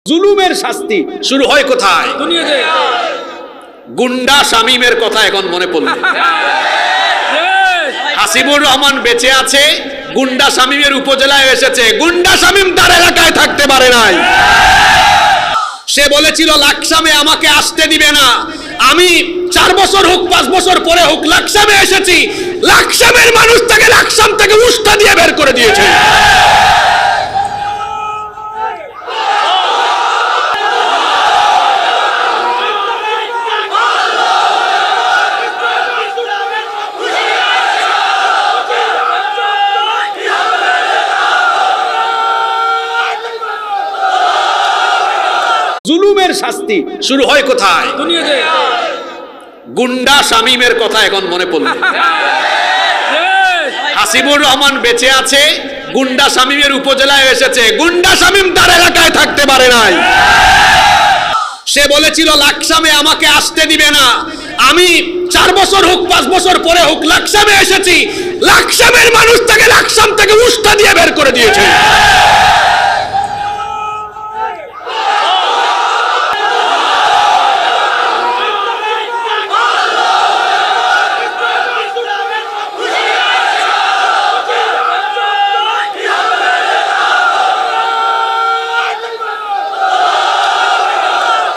জুলুমের শাস্তি শুরু হয় কোথায়? দুনিয়াতে। গুন্ডা শামীমের কথা এখন মনে পড়ল। হাসিবুর রহমান বেঁচে আছে, গুন্ডা শামীমের উপজেলায় এসেছে। গুন্ডা শামীম তার এলাকায় থাকতে পারে নাই। সে বলেছিল লাকসামে আমাকে আসতে দিবে না, আমি 4 বছর হোক 5 বছর পরে হোক লাকসামে এসেছি। লাকসামের মানুষ তাকে লাকসাম থেকে উস্কা দিয়ে বের করে দিয়েছে। জুলুমের শাস্তি শুরু হয় কোথায়? দুনিয়াতে। গুন্ডা শামীমের কথা এখন মনে পড়ল। হাসিবুর রহমান বেঁচে আছে, গুন্ডা শামীমের উপজেলায় এসেছে। গুন্ডা শামীম তার এলাকায় থাকতে পারে নাই। সে বলেছিল লাকসামে আমাকে আসতে দিবে না, আমি 4 বছর হোক 5 বছর পরে হোক লাকসামে এসেছি। লাকসামের মানুষ তাকে লাকসাম থেকে উস্কা দিয়ে বের করে দিয়েছে।